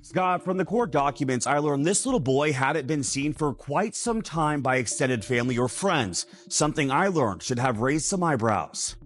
Scott, from the court documents, I learned this little boy hadn't been seen for quite some time by extended family or friends, something I learned should have raised some eyebrows.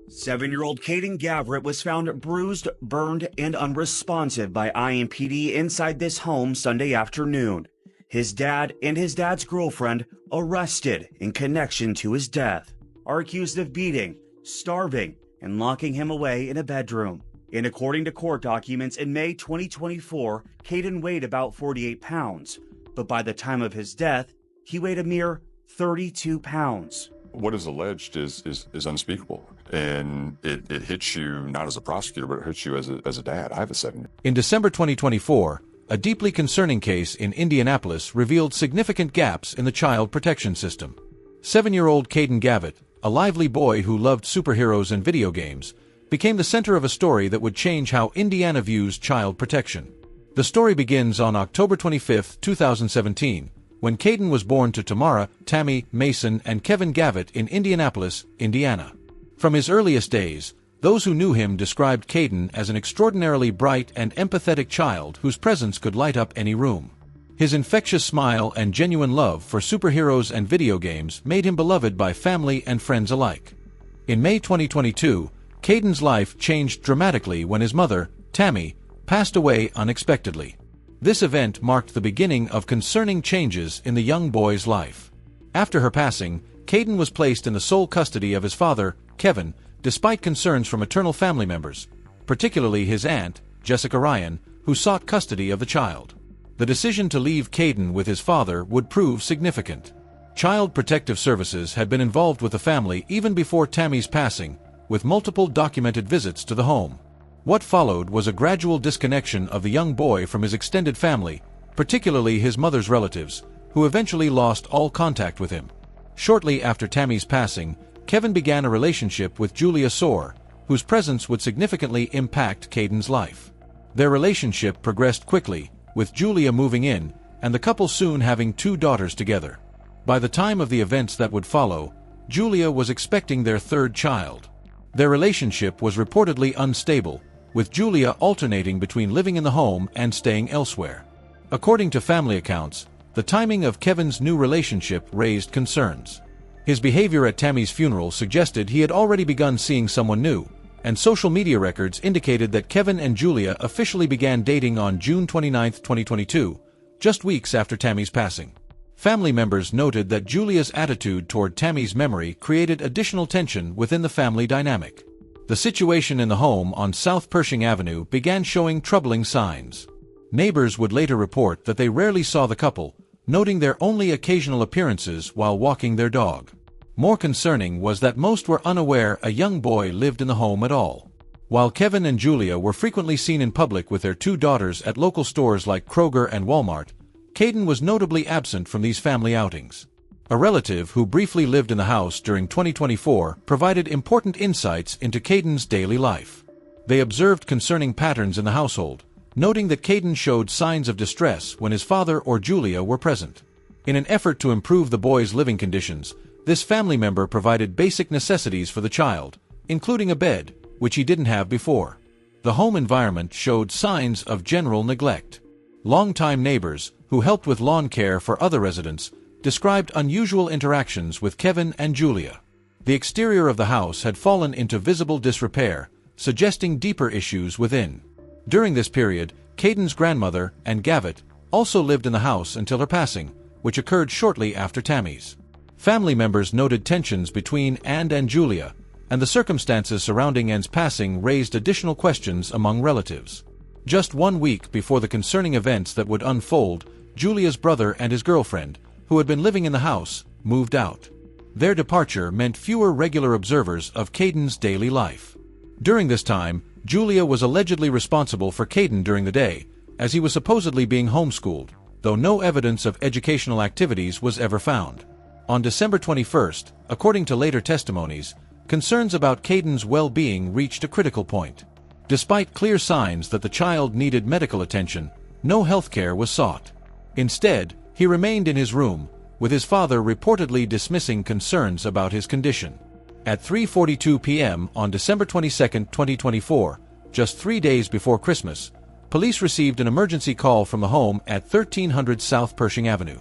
7-year-old Kayden Gavarrete was found bruised, burned, and unresponsive by IMPD inside this home Sunday afternoon. His dad and his dad's girlfriend arrested in connection to his death, are accused of beating, starving, and locking him away in a bedroom. And according to court documents, in May 2024, Kayden weighed about 48 pounds, but by the time of his death, he weighed a mere 32 pounds. What is alleged is unspeakable, and it hits you not as a prosecutor, but it hits you as a dad. I have a 7-year-old. In December 2024, a deeply concerning case in Indianapolis revealed significant gaps in the child protection system. 7-year-old Kayden Gavarrete, a lively boy who loved superheroes and video games, became the center of a story that would change how Indiana views child protection. The story begins on October 25, 2017, when Kayden was born to Tamara, Tammy, Mason, and Kevin Gavarrete in Indianapolis, Indiana. From his earliest days, those who knew him described Kayden as an extraordinarily bright and empathetic child whose presence could light up any room. His infectious smile and genuine love for superheroes and video games made him beloved by family and friends alike. In May 2022, Kayden's life changed dramatically when his mother, Tammy, passed away unexpectedly. This event marked the beginning of concerning changes in the young boy's life. After her passing, Kayden was placed in the sole custody of his father, Kevin, despite concerns from maternal family members, particularly his aunt, Jessica Ryan, who sought custody of the child. The decision to leave Kayden with his father would prove significant. Child Protective Services had been involved with the family even before Tammy's passing, with multiple documented visits to the home. What followed was a gradual disconnection of the young boy from his extended family, particularly his mother's relatives, who eventually lost all contact with him. Shortly after Tammy's passing, Kevin began a relationship with Julia Sizemore, whose presence would significantly impact Kayden's life. Their relationship progressed quickly, with Julia moving in, and the couple soon having 2 daughters together. By the time of the events that would follow, Julia was expecting their 3rd child. Their relationship was reportedly unstable, with Julia alternating between living in the home and staying elsewhere. According to family accounts, the timing of Kevin's new relationship raised concerns. His behavior at Tammy's funeral suggested he had already begun seeing someone new, and social media records indicated that Kevin and Julia officially began dating on June 29, 2022, just weeks after Tammy's passing. Family members noted that Julia's attitude toward Tammy's memory created additional tension within the family dynamic. The situation in the home on South Pershing Avenue began showing troubling signs. Neighbors would later report that they rarely saw the couple, noting their only occasional appearances while walking their dog. More concerning was that most were unaware a young boy lived in the home at all. While Kevin and Julia were frequently seen in public with their 2 daughters at local stores like Kroger and Walmart, Kayden was notably absent from these family outings. A relative who briefly lived in the house during 2024 provided important insights into Kayden's daily life. They observed concerning patterns in the household, noting that Kayden showed signs of distress when his father or Julia were present. In an effort to improve the boy's living conditions, this family member provided basic necessities for the child, including a bed, which he didn't have before. The home environment showed signs of general neglect. Longtime neighbors, who helped with lawn care for other residents, described unusual interactions with Kevin and Julia. The exterior of the house had fallen into visible disrepair, suggesting deeper issues within. During this period, Kayden's grandmother, Ann Gavarrete, also lived in the house until her passing, which occurred shortly after Tammy's. Family members noted tensions between Ann and Julia, and the circumstances surrounding Ann's passing raised additional questions among relatives. Just 1 week before the concerning events that would unfold, Julia's brother and his girlfriend, who had been living in the house, moved out. Their departure meant fewer regular observers of Kayden's daily life. During this time, Julia was allegedly responsible for Kayden during the day, as he was supposedly being homeschooled, though no evidence of educational activities was ever found. On December 21st, according to later testimonies, concerns about Kayden's well-being reached a critical point. Despite clear signs that the child needed medical attention, no health care was sought. Instead, he remained in his room, with his father reportedly dismissing concerns about his condition. At 3:42 p.m. on December 22, 2024, just 3 days before Christmas, police received an emergency call from the home at 1300 South Pershing Avenue.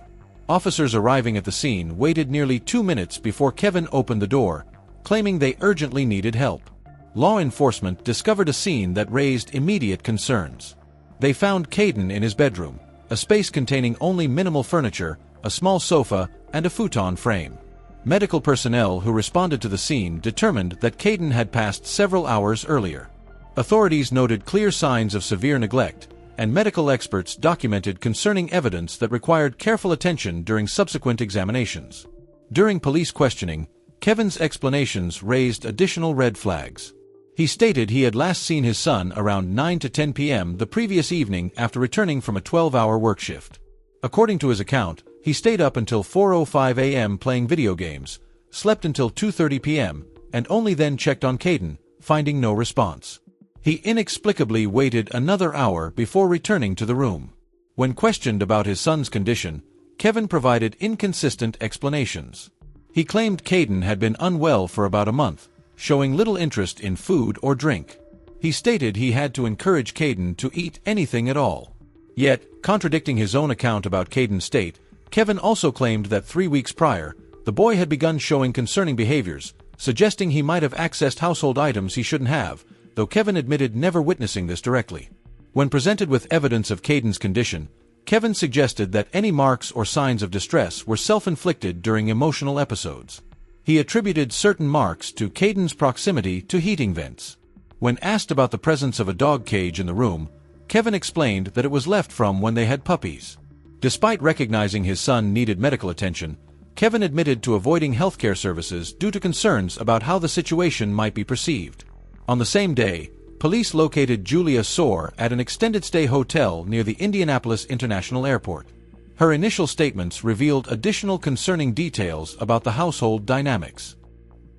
Officers arriving at the scene waited nearly 2 minutes before Kevin opened the door, claiming they urgently needed help. Law enforcement discovered a scene that raised immediate concerns. They found Kayden in his bedroom, a space containing only minimal furniture, a small sofa, and a futon frame. Medical personnel who responded to the scene determined that Kayden had passed several hours earlier. Authorities noted clear signs of severe neglect, and medical experts documented concerning evidence that required careful attention during subsequent examinations. During police questioning, Kevin's explanations raised additional red flags. He stated he had last seen his son around 9 to 10 p.m. the previous evening after returning from a 12-hour work shift. According to his account, he stayed up until 4:05 a.m. playing video games, slept until 2:30 p.m., and only then checked on Kayden, finding no response. He inexplicably waited another hour before returning to the room. When questioned about his son's condition, Kevin provided inconsistent explanations. He claimed Kayden had been unwell for about a month, showing little interest in food or drink. He stated he had to encourage Kayden to eat anything at all. Yet, contradicting his own account about Kayden's state, Kevin also claimed that 3 weeks prior, the boy had begun showing concerning behaviors, suggesting he might have accessed household items he shouldn't have, though Kevin admitted never witnessing this directly. When presented with evidence of Kayden's condition, Kevin suggested that any marks or signs of distress were self-inflicted during emotional episodes. He attributed certain marks to Kayden's proximity to heating vents. When asked about the presence of a dog cage in the room, Kevin explained that it was left from when they had puppies. Despite recognizing his son needed medical attention, Kevin admitted to avoiding healthcare services due to concerns about how the situation might be perceived. On the same day, police located Julia Sizemore at an extended-stay hotel near the Indianapolis International Airport. Her initial statements revealed additional concerning details about the household dynamics.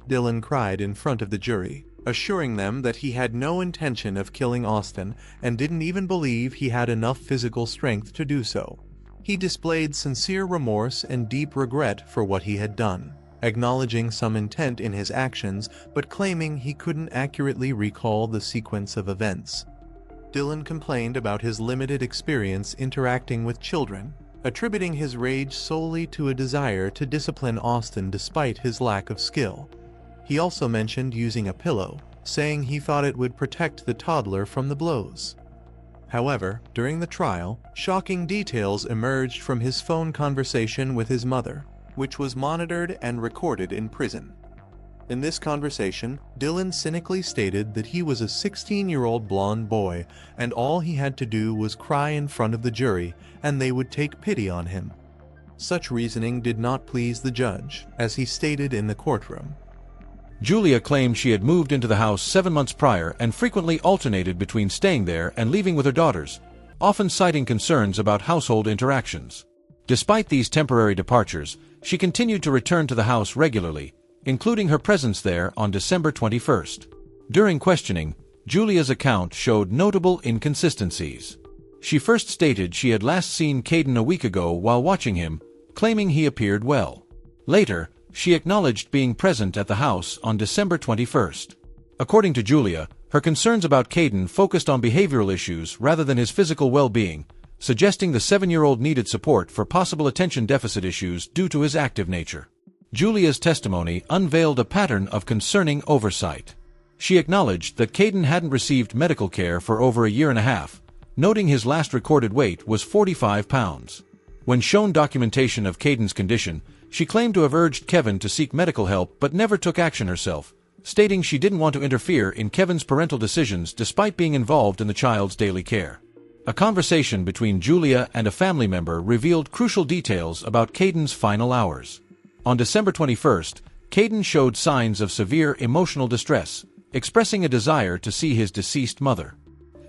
Dylan cried in front of the jury, assuring them that he had no intention of killing Austin and didn't even believe he had enough physical strength to do so. He displayed sincere remorse and deep regret for what he had done, acknowledging some intent in his actions but claiming he couldn't accurately recall the sequence of events. Dylan complained about his limited experience interacting with children, attributing his rage solely to a desire to discipline Austin despite his lack of skill. He also mentioned using a pillow, saying he thought it would protect the toddler from the blows. However, during the trial, shocking details emerged from his phone conversation with his mother, which was monitored and recorded in prison. In this conversation, Dylan cynically stated that he was a 16-year-old blonde boy and all he had to do was cry in front of the jury and they would take pity on him. Such reasoning did not please the judge, as he stated in the courtroom. Julia claimed she had moved into the house 7 months prior and frequently alternated between staying there and leaving with her daughters, often citing concerns about household interactions. Despite these temporary departures, she continued to return to the house regularly, including her presence there on December 21st. During questioning, Julia's account showed notable inconsistencies. She first stated she had last seen Kayden a week ago while watching him, claiming he appeared well. Later, she acknowledged being present at the house on December 21st. According to Julia, her concerns about Kayden focused on behavioral issues rather than his physical well-being, suggesting the 7-year-old needed support for possible attention deficit issues due to his active nature. Julia's testimony unveiled a pattern of concerning oversight. She acknowledged that Kayden hadn't received medical care for over a year and a half, noting his last recorded weight was 45 pounds. When shown documentation of Kayden's condition, she claimed to have urged Kevin to seek medical help but never took action herself, stating she didn't want to interfere in Kevin's parental decisions despite being involved in the child's daily care. A conversation between Julia and a family member revealed crucial details about Kayden's final hours. On December 21st, Kayden showed signs of severe emotional distress, expressing a desire to see his deceased mother.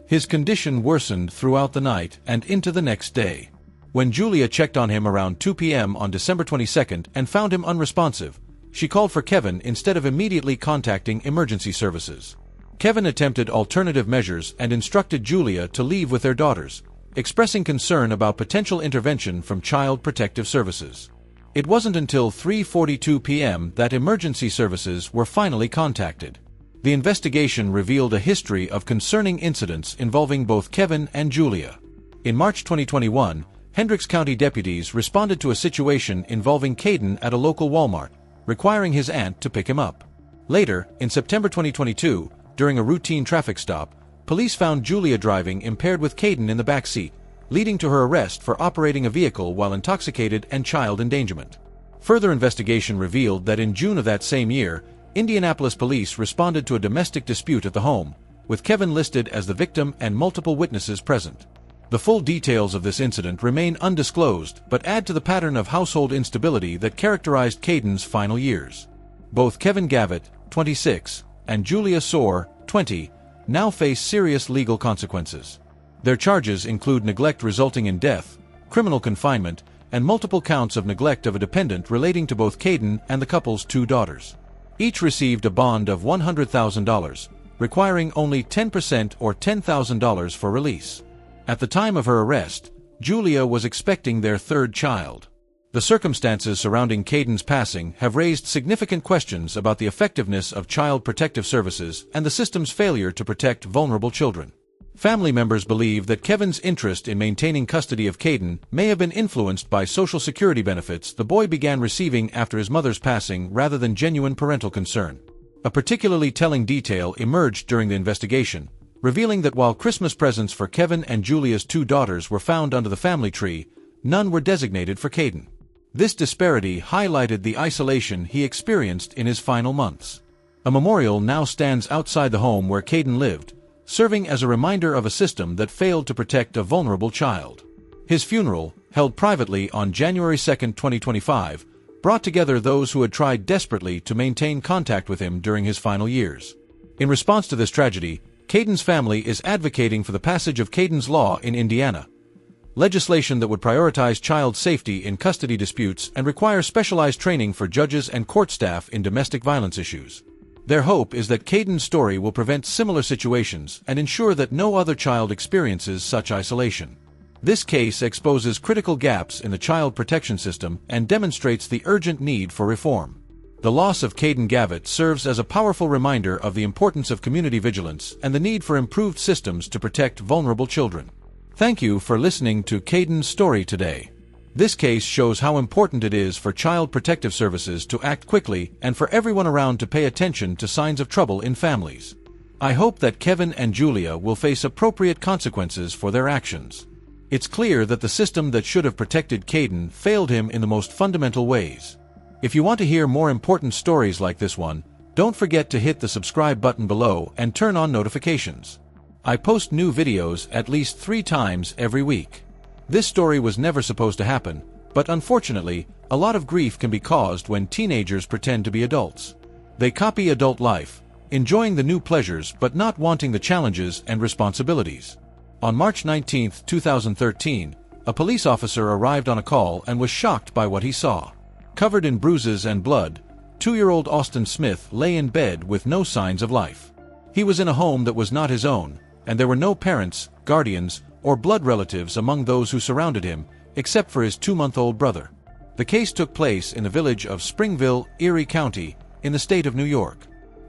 His condition worsened throughout the night and into the next day. When Julia checked on him around 2 p.m. on December 22nd and found him unresponsive, she called for Kevin instead of immediately contacting emergency services. Kevin attempted alternative measures and instructed Julia to leave with their daughters, expressing concern about potential intervention from Child Protective Services. It wasn't until 3:42 p.m. that emergency services were finally contacted. The investigation revealed a history of concerning incidents involving both Kevin and Julia. In March 2021, Hendricks County deputies responded to a situation involving Kayden at a local Walmart, requiring his aunt to pick him up. Later, in September 2022, during a routine traffic stop, police found Julia driving impaired with Kayden in the back seat, leading to her arrest for operating a vehicle while intoxicated and child endangerment. Further investigation revealed that in June of that same year, Indianapolis police responded to a domestic dispute at the home, with Kevin listed as the victim and multiple witnesses present. The full details of this incident remain undisclosed but add to the pattern of household instability that characterized Kayden's final years. Both Kevin Gavarrete, 26, and Julia Sizemore, 20, now face serious legal consequences. Their charges include neglect resulting in death, criminal confinement, and multiple counts of neglect of a dependent relating to both Kayden and the couple's 2 daughters. Each received a bond of $100,000, requiring only 10% or $10,000 for release. At the time of her arrest, Julia was expecting their 3rd child. The circumstances surrounding Kayden's passing have raised significant questions about the effectiveness of child protective services and the system's failure to protect vulnerable children. Family members believe that Kevin's interest in maintaining custody of Kayden may have been influenced by Social Security benefits the boy began receiving after his mother's passing rather than genuine parental concern. A particularly telling detail emerged during the investigation, revealing that while Christmas presents for Kevin and Julia's 2 daughters were found under the family tree, none were designated for Kayden. This disparity highlighted the isolation he experienced in his final months. A memorial now stands outside the home where Kayden lived, serving as a reminder of a system that failed to protect a vulnerable child. His funeral, held privately on January 2, 2025, brought together those who had tried desperately to maintain contact with him during his final years. In response to this tragedy, Kayden's family is advocating for the passage of Kayden's Law in Indiana, legislation that would prioritize child safety in custody disputes and require specialized training for judges and court staff in domestic violence issues. Their hope is that Kayden's story will prevent similar situations and ensure that no other child experiences such isolation. This case exposes critical gaps in the child protection system and demonstrates the urgent need for reform. The loss of Kayden Gavarrete serves as a powerful reminder of the importance of community vigilance and the need for improved systems to protect vulnerable children. Thank you for listening to Kayden's story today. This case shows how important it is for child protective services to act quickly and for everyone around to pay attention to signs of trouble in families. I hope that Kevin and Julia will face appropriate consequences for their actions. It's clear that the system that should have protected Kayden failed him in the most fundamental ways. If you want to hear more important stories like this one, don't forget to hit the subscribe button below and turn on notifications. I post new videos at least 3 times every week. This story was never supposed to happen, but unfortunately, a lot of grief can be caused when teenagers pretend to be adults. They copy adult life, enjoying the new pleasures but not wanting the challenges and responsibilities. On March 19, 2013, a police officer arrived on a call and was shocked by what he saw. Covered in bruises and blood, 2-year-old Austin Smith lay in bed with no signs of life. He was in a home that was not his own, and there were no parents, guardians, or blood relatives among those who surrounded him, except for his 2-month-old brother. The case took place in the village of Springville, Erie County, in the state of New York.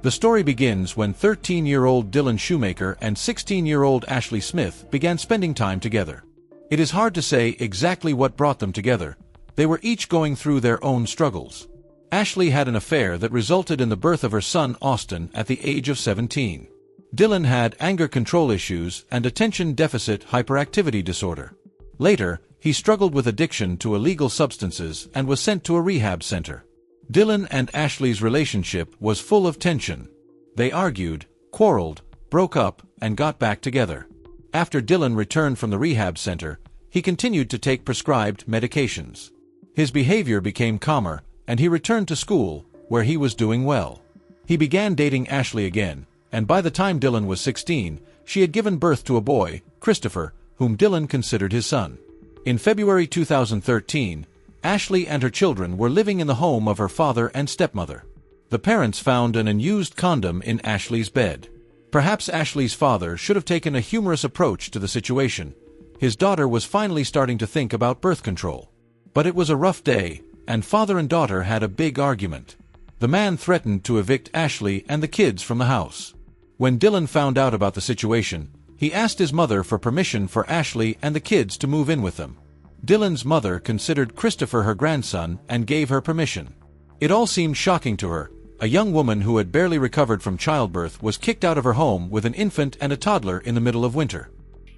The story begins when 13-year-old Dylan Shoemaker and 16-year-old Ashley Smith began spending time together. It is hard to say exactly what brought them together. They were each going through their own struggles. Ashley had an affair that resulted in the birth of her son Austin at the age of 17. Dylan had anger control issues and attention deficit hyperactivity disorder. Later, he struggled with addiction to illegal substances and was sent to a rehab center. Dylan and Ashley's relationship was full of tension. They argued, quarreled, broke up, and got back together. After Dylan returned from the rehab center, he continued to take prescribed medications. His behavior became calmer, and he returned to school, where he was doing well. He began dating Ashley again, and by the time Dylan was 16, she had given birth to a boy, Christopher, whom Dylan considered his son. In February 2013, Ashley and her children were living in the home of her father and stepmother. The parents found an unused condom in Ashley's bed. Perhaps Ashley's father should have taken a humorous approach to the situation. His daughter was finally starting to think about birth control. But it was a rough day, and father and daughter had a big argument. The man threatened to evict Ashley and the kids from the house. When Dylan found out about the situation, he asked his mother for permission for Ashley and the kids to move in with them. Dylan's mother considered Christopher her grandson and gave her permission. It all seemed shocking to her. A young woman who had barely recovered from childbirth was kicked out of her home with an infant and a toddler in the middle of winter.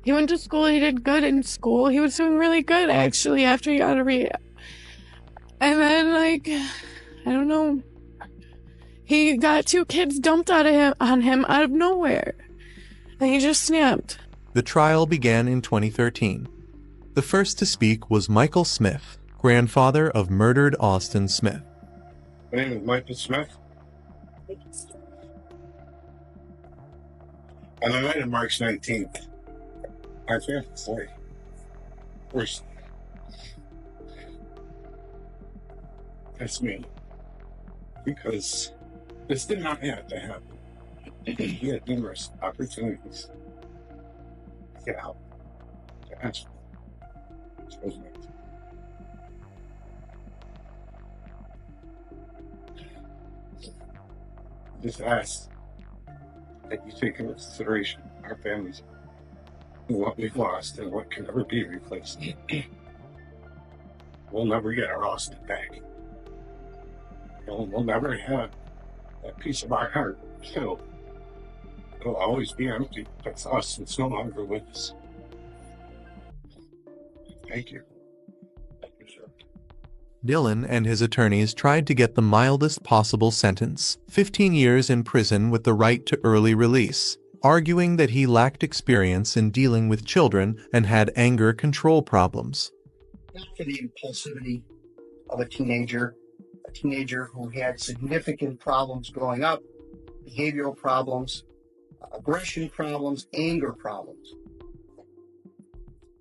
He went to school, he did good in school. He was doing really good, actually, after he got a rehab. And then, I don't know, he got 2 kids dumped on him out of nowhere. And he just snapped. The trial began in 2013. The first to speak was Michael Smith, grandfather of murdered Austin Smith. My name is Michael Smith. On the night of March 19th, my family was. That's me. Because this did not have to happen. He had numerous opportunities to get out, to ask for it. Chose not to. Just ask that you take into consideration our families and what we've lost and what can never be replaced. We'll never get our Austin back. We'll never have that piece of our heart filled. It'll always be empty because Austin's no longer with us. Thank you. Thank you, sir. Dylan and his attorneys tried to get the mildest possible sentence, 15 years in prison with the right to early release, arguing that he lacked experience in dealing with children and had anger control problems. Not for the impulsivity of a teenager who had significant problems growing up, behavioral problems, aggression problems, anger problems.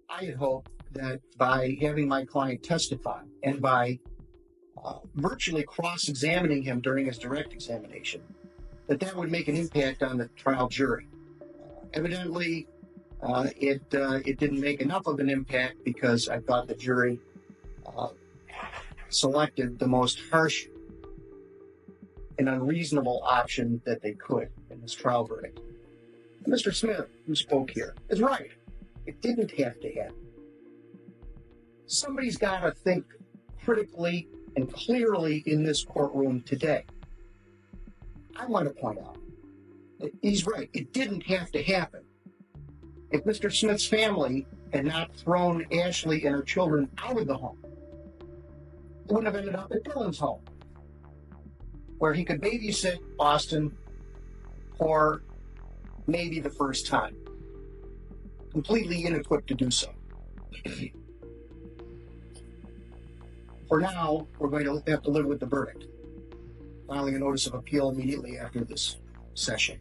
I had hoped that by having my client testify and by virtually cross-examining him during his direct examination, that would make an impact on the trial jury. Evidently, it didn't make enough of an impact because I thought the jury selected the most harsh and unreasonable option that they could in this trial verdict. And Mr. Smith, who spoke here, is right. It didn't have to happen. Somebody's got to think critically and clearly in this courtroom today. I want to point out that he's right. It didn't have to happen. If Mr. Smith's family had not thrown Ashley and her children out of the home, it wouldn't have ended up at Dylan's home, where he could babysit Austin for maybe the first time, completely inequipped to do so. For now, we're going to have to live with the verdict, filing a notice of appeal immediately after this session.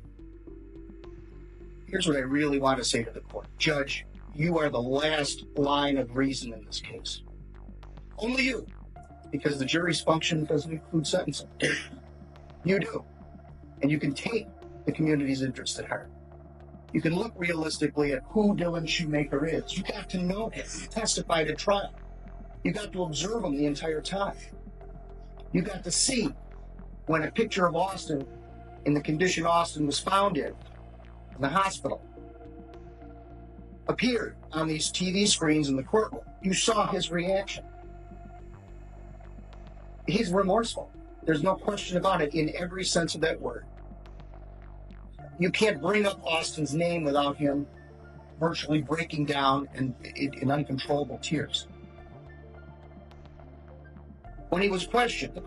Here's what I really want to say to the court. Judge, you are the last line of reason in this case. Only you, because the jury's function doesn't include sentencing. You do. And you can take the community's interest at heart. You can look realistically at who Dylan Shoemaker is. You got to know him. You testified at trial. You got to observe him the entire time. You got to see when a picture of Austin in the condition Austin was found in the hospital appeared on these TV screens in the courtroom. You saw his reaction. He's remorseful. There's no question about it in every sense of that word. You can't bring up Austin's name without him virtually breaking down and in uncontrollable tears. When he was questioned,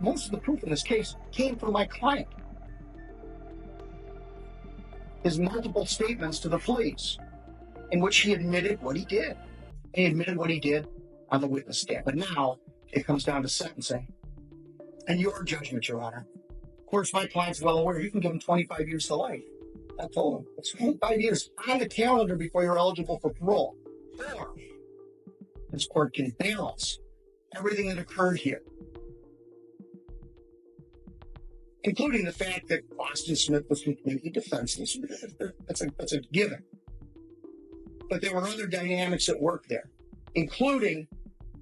most of the proof in this case came from my client. His multiple statements to the police in which he admitted what he did. He admitted what he did on the witness stand. But now it comes down to sentencing and your judgment, Your Honor. Of course, my client's well aware you can give him 25 years to life. I told him, it's 25 years on the calendar before you're eligible for parole. Or this court can balance everything that occurred here, including the fact that Austin Smith was completely defenseless. That's a given. But there were other dynamics at work there, including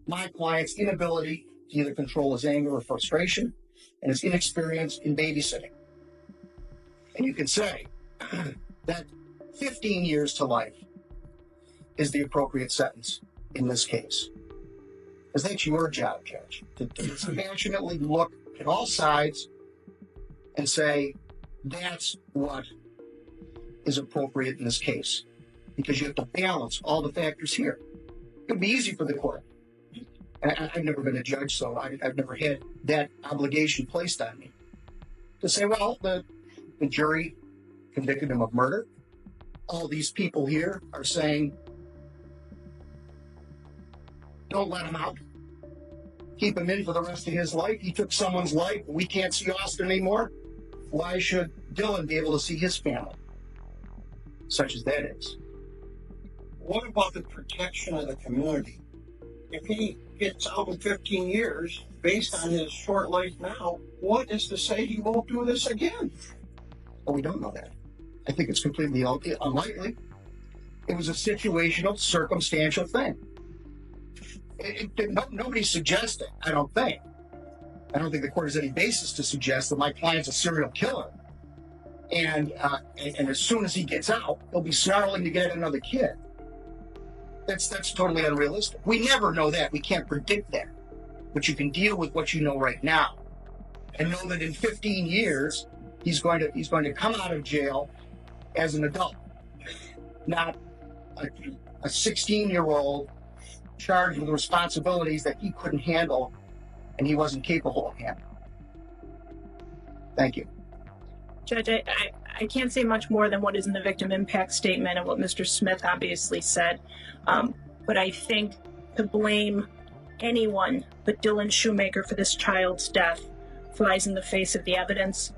my client's inability to either control his anger or frustration, and his inexperience in babysitting. And you can say that 15 years to life is the appropriate sentence in this case. Because that's your job, Judge, to dispassionately look at all sides and say, that's what is appropriate in this case. Because you have to balance all the factors here. It would be easy for the court. And I've never been a judge, so I've never had that obligation placed on me. To say, well, the jury convicted him of murder. All these people here are saying, don't let him out. Keep him in for the rest of his life. He took someone's life. We can't see Austin anymore. Why should Dylan be able to see his family? Such as that is. What about the protection of the community? If he gets out in 15 years, based on his short life now, what is to say he won't do this again? Well, we don't know that. I think it's completely unlikely. It was a situational, circumstantial thing. Nobody's suggesting, I don't think the court has any basis to suggest that my client's a serial killer. And as soon as he gets out, he'll be snarling to get another kid. That's totally unrealistic. We never know that. We can't predict that. But you can deal with what you know right now, and know that in 15 years he's going to come out of jail as an adult, not a 16-year-old charged with responsibilities that he couldn't handle and he wasn't capable of handling. Thank you. Judge, I can't say much more than what is in the victim impact statement and what Mr. Smith obviously said. But I think to blame anyone but Dylan Shoemaker for this child's death flies in the face of the evidence.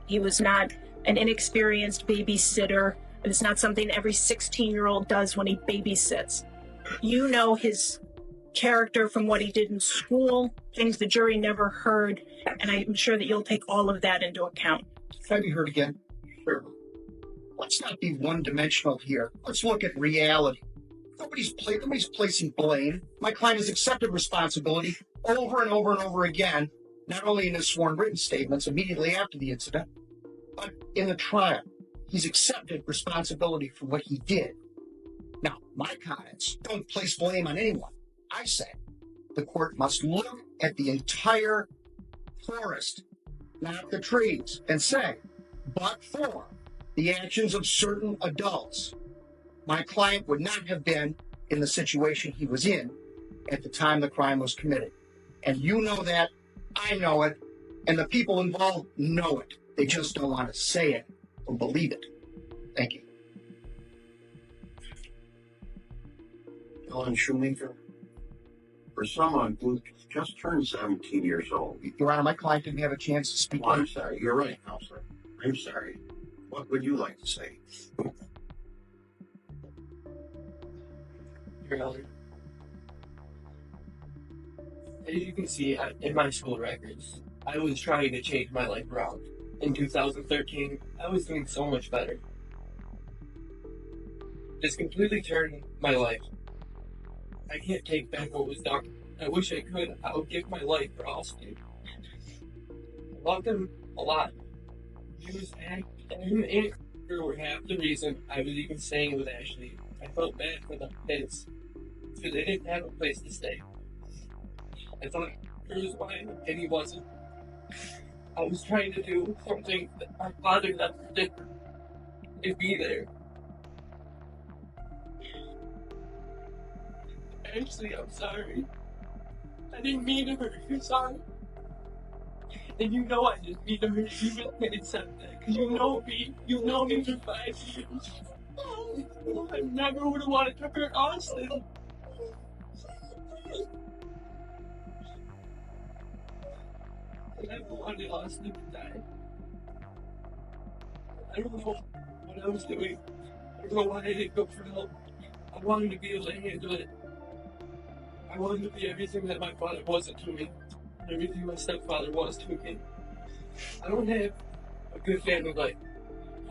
He was not an inexperienced babysitter. It's not something every 16-year-old does when he babysits. You know his character from what he did in school, things the jury never heard, and I'm sure that you'll take all of that into account. Can I be heard again? Sure. Let's not be one-dimensional here. Let's look at reality. Nobody's placing blame. My client has accepted responsibility over and over and over again, not only in his sworn written statements immediately after the incident, but in the trial. He's accepted responsibility for what he did. Now, my comments don't place blame on anyone. I say the court must look at the entire forest, not the trees, and say, but for the actions of certain adults, my client would not have been in the situation he was in at the time the crime was committed. And you know that, I know it, and the people involved know it. They just don't want to say it or believe it. Thank you. Dylan Shoemaker, for someone who just turned 17 years old. Your Honor, my client didn't have a chance to speak. Oh, I'm sorry. You're right, Counselor. I'm sorry. What would you like to say? Your Honor, as you can see in my school records, I was trying to change my life around. In 2013, I was doing so much better. This completely turned my life. I can't take back what was done. I wish I could. I would give my life for Austin. I loved him a lot. He was for half the reason I was even staying with Ashley. I felt bad for the kids because they didn't have a place to stay. I thought he was mine and he wasn't. I was trying to do something that my father never did, to be there. Actually, I'm sorry. I didn't mean to hurt you, sorry. And you know I didn't mean to hurt you, but I accept that. Because you know me for 5 years. I never would have wanted to hurt Austin. I never wanted Austin to die. I don't know what I was doing. I don't know why I didn't go for help. I wanted to be able to handle it. I wanted to be everything that my father wasn't to me, everything my stepfather was to me. I don't have a good family life.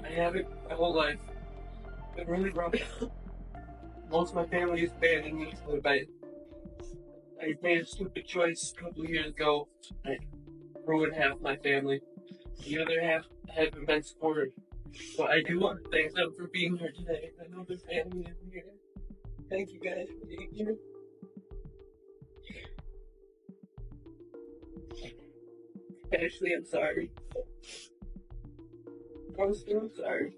I haven't my whole life. Been really rough. Most of my family has abandoned me, but I made a stupid choice a couple of years ago. I ruined half my family. The other half haven't been supported. But I do want to thank them for being here today. I know their family isn't here. Thank you guys for being here. Ashley, I'm sorry. Honestly, I'm sorry.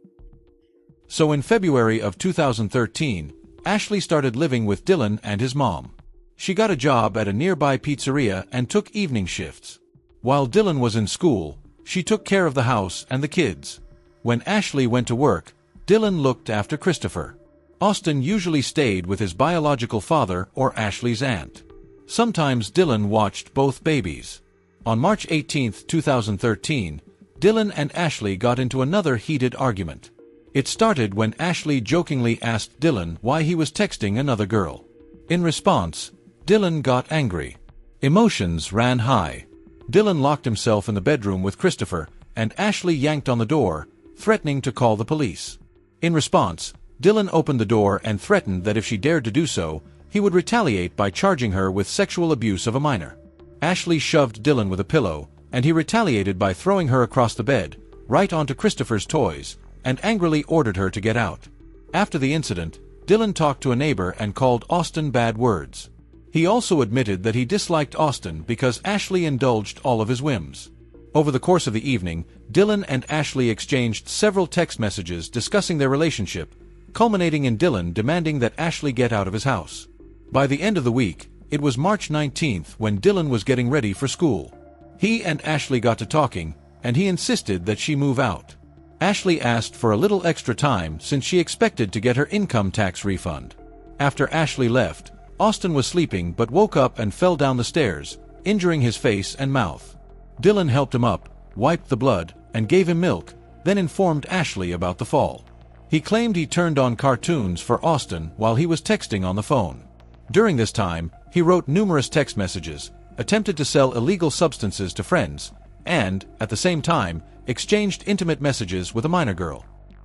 So in February of 2013, Ashley started living with Dylan and his mom. She got a job at a nearby pizzeria and took evening shifts. While Dylan was in school, she took care of the house and the kids. When Ashley went to work, Dylan looked after Christopher. Austin usually stayed with his biological father or Ashley's aunt. Sometimes Dylan watched both babies. On March 18, 2013, Dylan and Ashley got into another heated argument. It started when Ashley jokingly asked Dylan why he was texting another girl. In response, Dylan got angry. Emotions ran high. Dylan locked himself in the bedroom with Christopher, and Ashley yanked on the door, threatening to call the police. In response, Dylan opened the door and threatened that if she dared to do so, he would retaliate by charging her with sexual abuse of a minor. Ashley shoved Dylan with a pillow, and he retaliated by throwing her across the bed, right onto Christopher's toys, and angrily ordered her to get out. After the incident, Dylan talked to a neighbor and called Austin bad words. He also admitted that he disliked Austin because Ashley indulged all of his whims. Over the course of the evening, Dylan and Ashley exchanged several text messages discussing their relationship, culminating in Dylan demanding that Ashley get out of his house. By the end of the week, it was March 19th when Dylan was getting ready for school. He and Ashley got to talking, and he insisted that she move out. Ashley asked for a little extra time since she expected to get her income tax refund. After Ashley left, Austin was sleeping but woke up and fell down the stairs, injuring his face and mouth. Dylan helped him up, wiped the blood, and gave him milk, then informed Ashley about the fall. He claimed he turned on cartoons for Austin while he was texting on the phone. During this time, he wrote numerous text messages, attempted to sell illegal substances to friends, and, at the same time, exchanged intimate messages with a minor girl.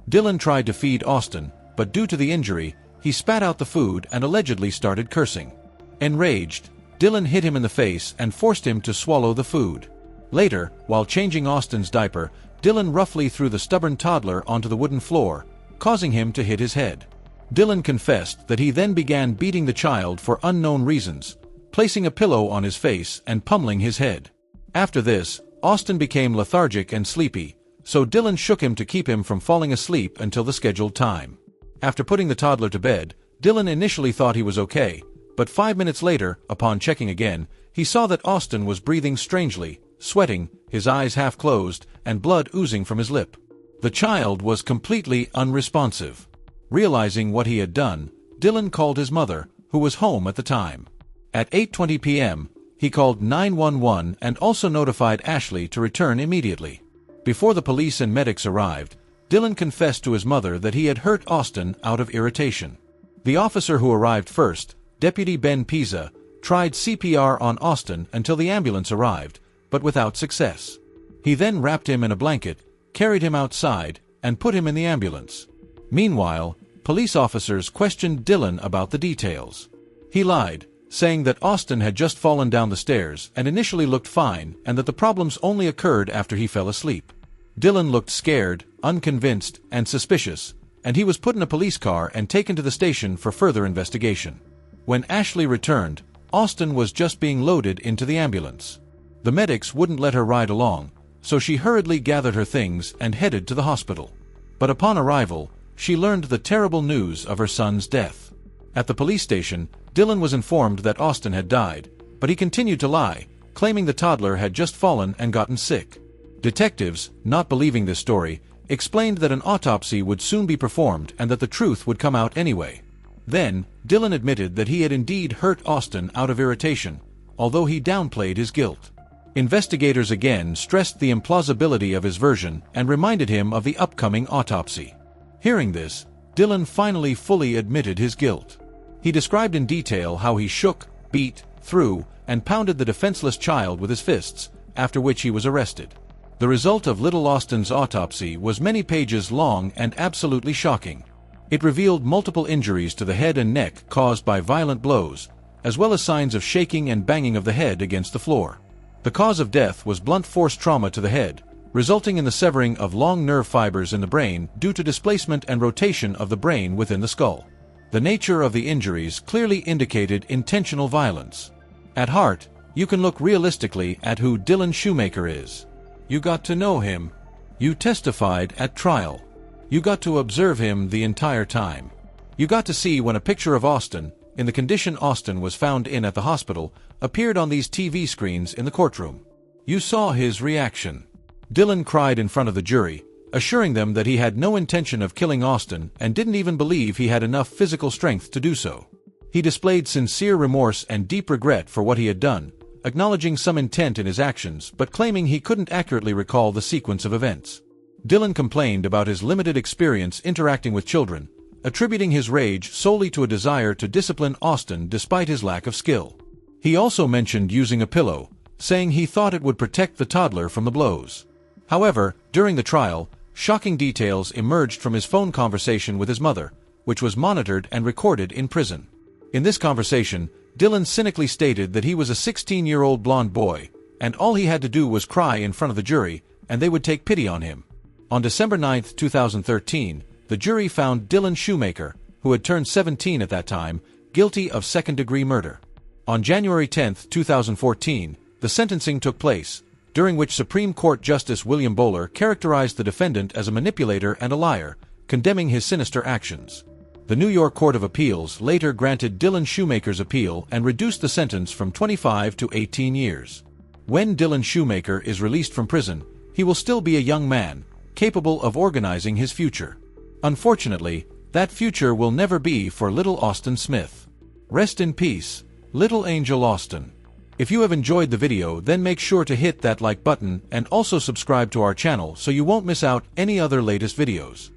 Dylan tried to feed Austin, but due to the injury, he spat out the food and allegedly started cursing. Enraged, Dylan hit him in the face and forced him to swallow the food. Later, while changing Austin's diaper, Dylan roughly threw the stubborn toddler onto the wooden floor, causing him to hit his head. Dylan confessed that he then began beating the child for unknown reasons, placing a pillow on his face and pummeling his head. After this, Austin became lethargic and sleepy, so Dylan shook him to keep him from falling asleep until the scheduled time. After putting the toddler to bed, Dylan initially thought he was okay, but 5 minutes later, upon checking again, he saw that Austin was breathing strangely, sweating, his eyes half closed, and blood oozing from his lip. The child was completely unresponsive. Realizing what he had done, Dylan called his mother, who was home at the time. At 8:20 p.m., he called 911 and also notified Ashley to return immediately. Before the police and medics arrived, Dylan confessed to his mother that he had hurt Austin out of irritation. The officer who arrived first, Deputy Ben Pisa, tried CPR on Austin until the ambulance arrived, but without success. He then wrapped him in a blanket, carried him outside, and put him in the ambulance. Meanwhile, police officers questioned Dylan about the details. He lied, saying that Austin had just fallen down the stairs and initially looked fine and that the problems only occurred after he fell asleep. Dylan looked scared, unconvinced, and suspicious, and he was put in a police car and taken to the station for further investigation. When Ashley returned, Austin was just being loaded into the ambulance. The medics wouldn't let her ride along, so she hurriedly gathered her things and headed to the hospital. But upon arrival, she learned the terrible news of her son's death. At the police station, Dylan was informed that Austin had died, but he continued to lie, claiming the toddler had just fallen and gotten sick. Detectives, not believing this story, explained that an autopsy would soon be performed and that the truth would come out anyway. Then, Dylan admitted that he had indeed hurt Austin out of irritation, although he downplayed his guilt. Investigators again stressed the implausibility of his version and reminded him of the upcoming autopsy. Hearing this, Dylan finally fully admitted his guilt. He described in detail how he shook, beat, threw, and pounded the defenseless child with his fists, after which he was arrested. The result of little Austin's autopsy was many pages long and absolutely shocking. It revealed multiple injuries to the head and neck caused by violent blows, as well as signs of shaking and banging of the head against the floor. The cause of death was blunt force trauma to the head, resulting in the severing of long nerve fibers in the brain due to displacement and rotation of the brain within the skull. The nature of the injuries clearly indicated intentional violence. At heart, you can look realistically at who Dylan Shoemaker is. You got to know him. You testified at trial. You got to observe him the entire time. You got to see when a picture of Austin, in the condition Austin was found in at the hospital, appeared on these TV screens in the courtroom. You saw his reaction. Dylan cried in front of the jury, assuring them that he had no intention of killing Austin and didn't even believe he had enough physical strength to do so. He displayed sincere remorse and deep regret for what he had done, acknowledging some intent in his actions but claiming he couldn't accurately recall the sequence of events. Dylan complained about his limited experience interacting with children, attributing his rage solely to a desire to discipline Austin despite his lack of skill. He also mentioned using a pillow, saying he thought it would protect the toddler from the blows. However, during the trial, shocking details emerged from his phone conversation with his mother, which was monitored and recorded in prison. In this conversation, Dylan cynically stated that he was a 16-year-old blonde boy, and all he had to do was cry in front of the jury, and they would take pity on him. On December 9, 2013, the jury found Dylan Shoemaker, who had turned 17 at that time, guilty of second-degree murder. On January 10, 2014, the sentencing took place, during which Supreme Court Justice William Bowler characterized the defendant as a manipulator and a liar, condemning his sinister actions. The New York Court of Appeals later granted Dylan Shoemaker's appeal and reduced the sentence from 25 to 18 years. When Dylan Shoemaker is released from prison, he will still be a young man, capable of organizing his future. Unfortunately, that future will never be for little Austin Smith. Rest in peace, little Angel Austin. If you have enjoyed the video, then make sure to hit that like button and also subscribe to our channel so you won't miss out any other latest videos.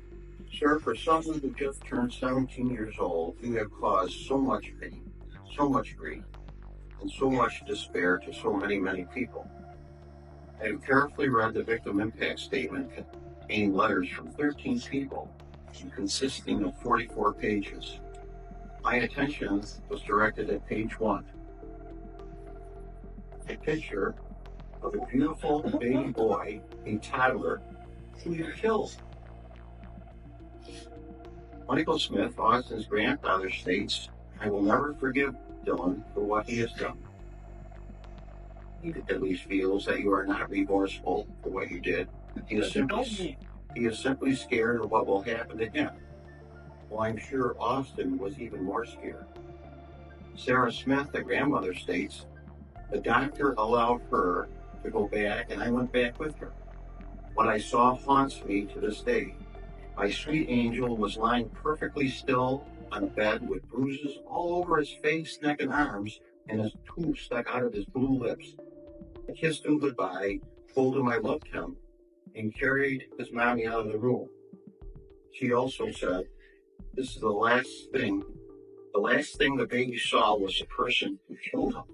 Sir, for someone who just turned 17 years old, you have caused so much pain, so much grief, and so much despair to so many, many people. I have carefully read the victim impact statement containing letters from 13 people and consisting of 44 pages. My attention was directed at page 1. A picture of a beautiful baby boy, a toddler, who you killed. Michael Smith, Austin's grandfather, states, "I will never forgive Dylan for what he has done." He at least feels that you are not remorseful for what you did. He is simply scared of what will happen to him. Well, I'm sure Austin was even more scared. Sarah Smith, the grandmother, states, "The doctor allowed her to go back, and I went back with her. What I saw haunts me to this day. My sweet angel was lying perfectly still on a bed with bruises all over his face, neck, and arms, and his tooth stuck out of his blue lips. I kissed him goodbye, told him I loved him, and carried his mommy out of the room." She also said, "This is the last thing the baby saw was the person who killed him."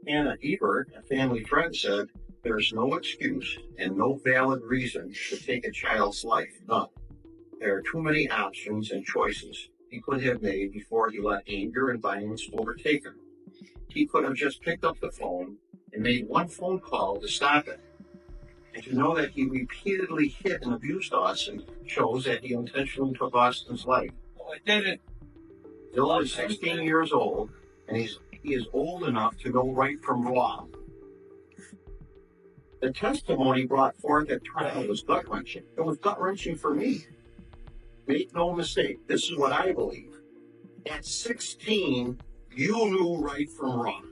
Anna Ebert, a family friend, said, "There's no excuse and no valid reason to take a child's life, none. There are too many options and choices he could have made before he let anger and violence overtake him. He could have just picked up the phone and made one phone call to stop it. And to know that he repeatedly hit and abused Austin shows that he intentionally took Austin's life." Oh, I did it. Dylan is 16 years old, and he is old enough to know right from wrong. The testimony brought forth at trial was gut-wrenching. It was gut-wrenching for me. Make no mistake, this is what I believe. At 16, you knew right from wrong.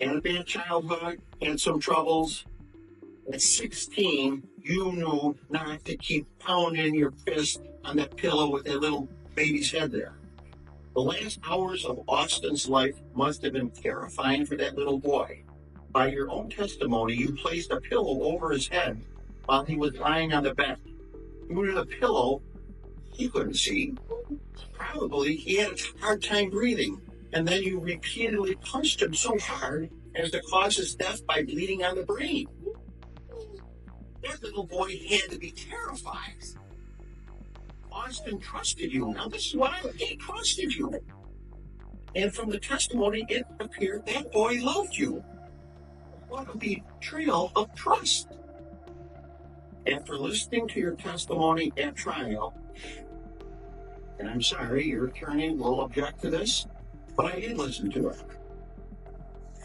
Had a bad childhood, had some troubles. At 16, you knew not to keep pounding your fist on that pillow with that little baby's head there. The last hours of Austin's life must have been terrifying for that little boy. By your own testimony, you placed a pillow over his head while he was lying on the bed. You knew the pillow he couldn't see. Probably he had a hard time breathing. And then you repeatedly punched him so hard as to cause his death by bleeding on the brain. That little boy had to be terrified. Austin trusted you. Now, this is what he trusted you. And from the testimony, it appeared that boy loved you. What a betrayal of trust. After listening to your testimony at trial, and I'm sorry, your attorney will object to this, but I did listen to it.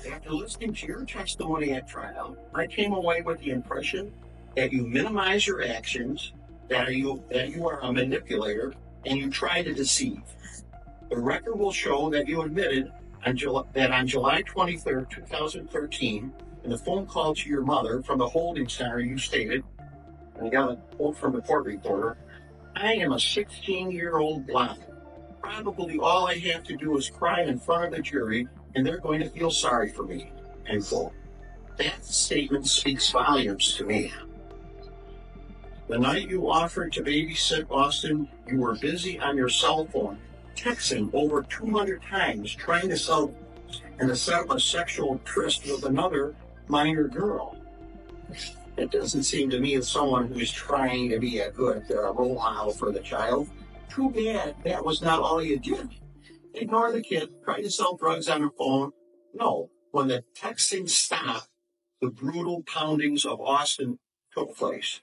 After listening to your testimony at trial, I came away with the impression that you minimize your actions, that you are a manipulator, and you try to deceive. The record will show that you admitted on July 23rd, 2013, in a phone call to your mother from the holding center, you stated, and I got a quote from the court reporter, "I am a 16-year-old blonde. Probably all I have to do is cry in front of the jury, and they're going to feel sorry for me." End quote. That statement speaks volumes to me. The night you offered to babysit Austin, you were busy on your cell phone, texting over 200 times, trying to set up a sexual tryst with another minor girl. It doesn't seem to me as someone who's trying to be a good role model for the child. Too bad that was not all you did. Ignore the kid, try to sell drugs on her phone. No, when the texting stopped, the brutal poundings of Austin took place.